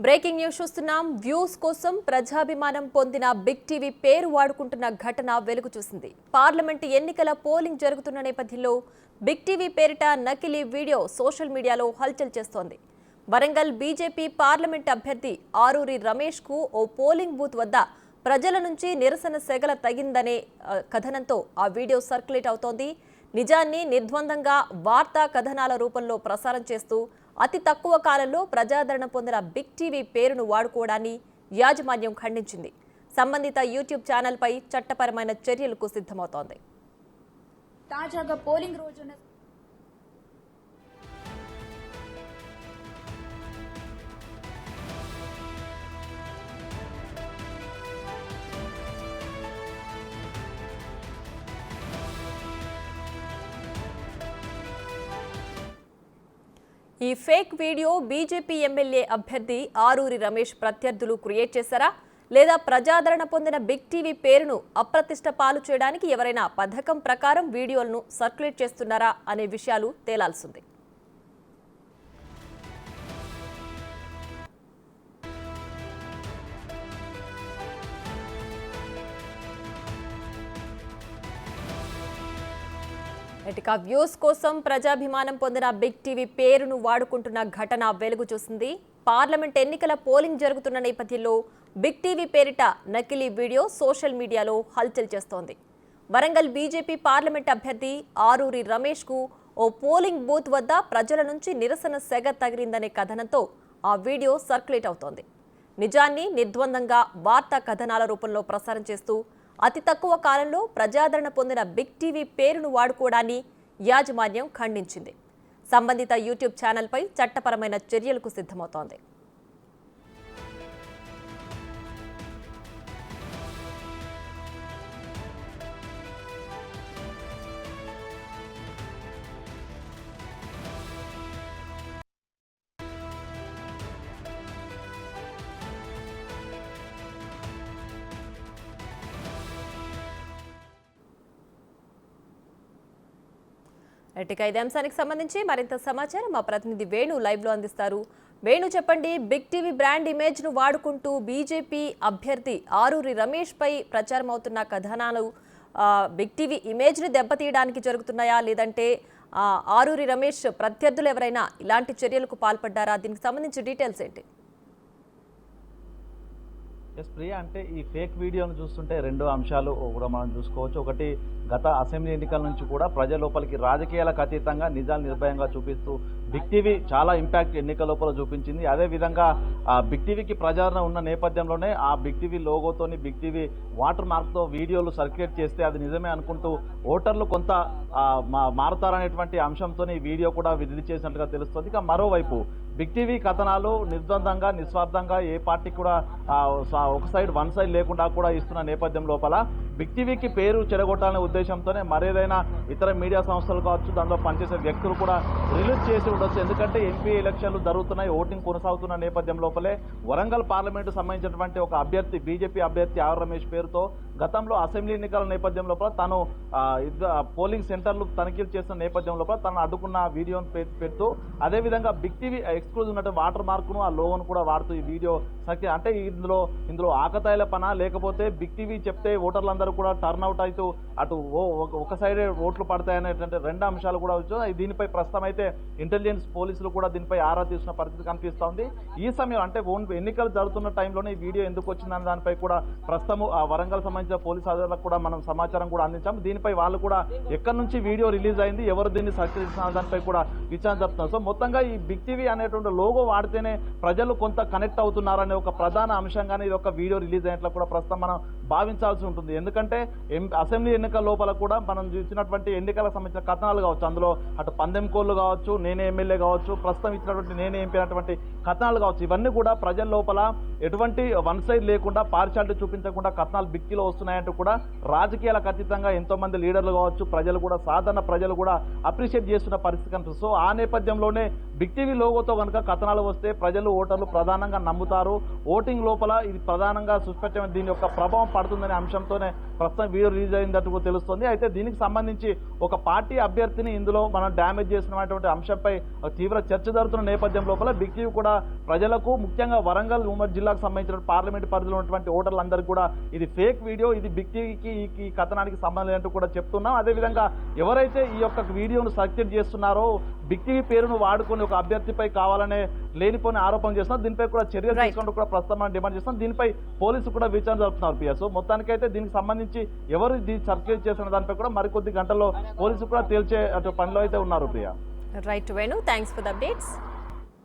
Breaking news చూస్తున్నాం. Views కోసం ప్రజాభిమానం పొందిన బిగ్ టీవీ పేరు వాడుకుంటున్న ఘటన వెలుగు చూసింది. పార్లమెంటు ఎన్నికల పోలింగ్ జరుగుతున్న నేపథ్యంలో బిగ్ టీవీ పేరిట నకిలీ వీడియో సోషల్ మీడియాలో హల్చల్ చేస్తోంది. వరంగల్ బీజేపీ పార్లమెంట్ అభ్యర్థి ఆరూరి రమేష్ కు ఓ పోలింగ్ బూత్ వద్ద ప్రజల నుంచి నిరసన సెగల తగిందనే కథనంతో ఆ వీడియో సర్క్యులేట్ అవుతోంది. నిజాన్ని నిర్ద్వందంగా వార్తా కథనాల రూపంలో ప్రసారం చేస్తూ అతి తక్కువ కాలంలో ప్రజాదరణ పొందిన బిగ్ టీవీ పేరును వాడుకోవడాన్ని యాజమాన్యం ఖండించింది. సంబంధిత యూట్యూబ్ ఛానల్పై చట్టపరమైన చర్యలకు సిద్ధమవుతోంది. తాజాగా పోలింగ్ రోజున ఈ ఫేక్ వీడియో బీజేపీ ఎమ్మెల్యే అభ్యర్థి ఆరూరి రమేష్ ప్రత్యర్థులు క్రియేట్ చేశారా, లేదా ప్రజాదరణ పొందిన బిగ్ టీవీ పేరును అప్రతిష్ట పాలు చేయడానికి ఎవరైనా పథకం ప్రకారం వీడియోలను సర్క్యులేట్ చేస్తున్నారా అనే విషయాలు తేలాల్సింది. ఇక వ్యూస్ కోసం ప్రజాభిమానం పొందిన బిగ్ టీవీ పేరును వాడుకుంటున్న ఘటన వెలుగు చూసింది. పార్లమెంట్ ఎన్నికల పోలింగ్ జరుగుతున్న నేపథ్యంలో బిగ్ టీవీ పేరిట నకిలీ వీడియో సోషల్ మీడియాలో హల్చల్ చేస్తోంది. వరంగల్ బీజేపీ పార్లమెంట్ అభ్యర్థి ఆరూరి రమేష్ కు ఓ పోలింగ్ బూత్ వద్ద ప్రజల నుంచి నిరసన సెగ తగిలిందనే కథనంతో ఆ వీడియో సర్క్యులేట్ అవుతోంది. నిజాన్ని నిర్ద్వందంగా వార్తా కథనాల రూపంలో ప్రసారం చేస్తూ అతి తక్కువ కాలంలో ప్రజాదరణ పొందిన బిగ్ టీవీ పేరును వాడుకోవడాన్ని యాజమాన్యం ఖండించింది. సంబంధిత యూట్యూబ్ ఛానల్పై చట్టపరమైన చర్యలకు సిద్ధమవుతోంది. ఇక ఇదే అంశానికి సంబంధించి మరింత సమాచారం మా ప్రతినిధి వేణు లైవ్ లో అందిస్తారు. వేణు, చెప్పండి, బిగ్ టీవీ బ్రాండ్ ఇమేజ్ ను వాడుకుంటూ బీజేపీ అభ్యర్థి ఆరూరి రమేష్ పై ప్రచారం అవుతున్న కథనాలు బిగ్ టీవీ ఇమేజ్ ని దెబ్బతీయడానికి జరుగుతున్నాయా, లేదంటే ఆరూరి రమేష్ ప్రత్యర్థులు ఎవరైనా ఇలాంటి చర్యలకు పాల్పడ్డారా? దీనికి సంబంధించి డీటెయిల్స్ ఏంటి? ఎస్ ప్రియా, అంటే ఈ ఫేక్ వీడియోను చూస్తుంటే రెండు అంశాలు కూడా మనం చూసుకోవచ్చు. ఒకటి, గత అసెంబ్లీ ఎన్నికల నుంచి కూడా ప్రజల లోపలికి రాజకీయాలకు అతీతంగా నిజాలు నిర్భయంగా చూపిస్తూ బిగ్ టీవీ చాలా ఇంపాక్ట్ ఎన్నికల లోపల చూపించింది. అదేవిధంగా బిగ్ టీవీకి ప్రజాదరణ ఉన్న నేపథ్యంలోనే ఆ బిగ్ టీవీ లోగోతోని బిగ్ టీవీ వాటర్ మార్క్తో వీడియోలు సర్క్యులేట్ చేస్తే అది నిజమే అనుకుంటూ ఓటర్లు కొంత మారుతారనేటువంటి అంశంతో ఈ వీడియో కూడా విడుదల చేసినట్టుగా తెలుస్తుంది. ఇక మరోవైపు బిగ్ టీవీ కథనాలు నిర్ద్వందంగా నిస్వార్థంగా ఏ పార్టీ కూడా ఒక సైడ్ వన్ సైడ్ లేకుండా కూడా ఇస్తున్న నేపథ్యం లోపల బిగ్ టీవీకి పేరు చెడగొట్టాలనే ఉద్దేశంతోనే మరేదైనా ఇతర మీడియా సంస్థలు కావచ్చు, దాంట్లో పనిచేసే వ్యక్తులు కూడా రిలీజ్ చేసి ఉండొచ్చు. ఎందుకంటే ఎంపీ ఎలక్షన్లు జరుగుతున్నాయి, ఓటింగ్ కొనసాగుతున్న నేపథ్యం లోపలే వరంగల్ పార్లమెంటు సంబంధించినటువంటి ఒక అభ్యర్థి, బీజేపీ అభ్యర్థి ఆర్ రమేష్ పేరుతో గతంలో అసెంబ్లీ ఎన్నికల నేపథ్యం లోపల తను పోలింగ్ సెంటర్లు తనిఖీలు చేస్తున్న నేపథ్యం లోపల తను అడ్డుకున్న వీడియోను పెడుతూ అదేవిధంగా బిగ్ టీవీ ఎక్స్క్లూజివ్ ఉన్నటువంటి వాటర్ మార్కును ఆ లోగోను కూడా వాడుతూ ఈ వీడియో అంటే ఇందులో ఆకతాయిల పనా, లేకపోతే బిగ్ టీవీ చెప్తే ఓటర్లందరూ కూడా టర్న్ అవుట్ అవుతూ అటు ఒక సైడే ఓట్లు పడతాయనేటువంటి రెండు అంశాలు కూడా వచ్చాయి. దీనిపై ప్రస్తుతం అయితే ఇంటెలిజెన్స్ పోలీసులు కూడా దీనిపై ఆరా తీసిన పరిస్థితి కనిపిస్తోంది. ఈ సమయం అంటే ఎన్నికలు జరుగుతున్న టైంలోనే ఈ వీడియో ఎందుకు వచ్చిందనే దానిపై కూడా ప్రస్తుతం ఆ వరంగల్ సంబంధించిన పోలీసు అధికారులకు కూడా మనం సమాచారం కూడా అందించాము. దీనిపై వాళ్ళు కూడా ఎక్కడి నుంచి వీడియో రిలీజ్ అయింది, ఎవరు దీన్ని సహకరిస్తున్న దానిపై కూడా విచారణ జరుపుతున్నారు. సో మొత్తంగా ఈ బిగ్ టీవీ అనేటువంటి లోగో వాడితేనే ప్రజలు కొంత కనెక్ట్ అవుతున్నారనే ఒక ప్రధాన అంశంగానే ఇది ఒక వీడియో రిలీజ్ అయినట్లు కూడా ప్రస్తుతం మనం భావించాల్సి ఉంటుంది. ఎందుకంటే అసెంబ్లీ ఎన్నికల లోపల కూడా మనం చూసినటువంటి ఎన్నికలకు సంబంధించిన కథనాలు కావచ్చు, అందులో అటు పందెం కోళ్ళు కావచ్చు, నేనే ఎమ్మెల్యే కావచ్చు, ప్రస్తుతం ఇచ్చినటువంటి నేనే ఎంపీ అయినటువంటి కథనాలు కావచ్చు, ఇవన్నీ కూడా ప్రజల లోపల ఎటువంటి వన్ సైడ్ లేకుండా పార్షాలిటీ చూపించకుండా కథనాలు బిగ్ టీవీలో వస్తున్నాయంటూ కూడా రాజకీయాలకు అతీతంగా ఎంతో మంది లీడర్లు కావచ్చు, ప్రజలు కూడా, సాధారణ ప్రజలు కూడా అప్రిషియేట్ చేస్తున్న పరిస్థితి కనిపిస్తుంది. సో ఆ నేపథ్యంలోనే బిగ్ టీవీ లోగోతో కనుక కథనాలు వస్తే ప్రజలు, ఓటర్లు ప్రధానంగా నమ్ముతారు. ఓటింగ్ లోపల ఇది ప్రధానంగా సుస్పష్టమైన దీని యొక్క ప్రభావం పడుతుందనే అంశంతోనే ప్రస్తుతం వీడియో రిలీజ్ అయినట్టు తెలుస్తుంది. అయితే దీనికి సంబంధించి ఒక పార్టీ అభ్యర్థిని ఇందులో మనం డ్యామేజ్ చేసినటువంటి అంశంపై తీవ్ర చర్చ జరుగుతున్న నేపథ్యం లోపల బిగ్ టీవీ కూడా ప్రజలకు, ముఖ్యంగా వరంగల్ ఉమ్మడి జిల్లాకు సంబంధించిన పార్లమెంట్ పరిధిలో ఉన్నటువంటి ఓటర్లందరికీ కూడా ఇది ఫేక్ వీడియో, ఇది బిగ్ టీవీకి ఈ కథనానికి సంబంధం లేదంటూ కూడా చెప్తున్నాం. అదేవిధంగా ఎవరైతే ఈ యొక్క వీడియోను సర్క్యులేట్ చేస్తున్నారో, బిగ్ టీవీ పేరును వాడుకొని ఒక అభ్యర్థిపై కావాలనే లేనిపోని ఆరోపణలు చేస్తున్నారు. దీనిపై కూడా చర్యలు తీసుకుంటూ కూడా ప్రస్తుతం మనం డిమాండ్ చేస్తున్నాం. దీనిపై పోలీసులు కూడా విచారణ జరుపుతున్నారు. పిఎస్ మొత్తానికైతే దీనికి సంబంధించి ఎవరు దీన్ని సర్క్యులేట్ చేసిన దానిపై కూడా మరికొద్ది గంటల్లో పోలీసులు కూడా తేల్చే పనిలో అయితే ఉన్నారు. Priya. Right Venu, thanks for the updates.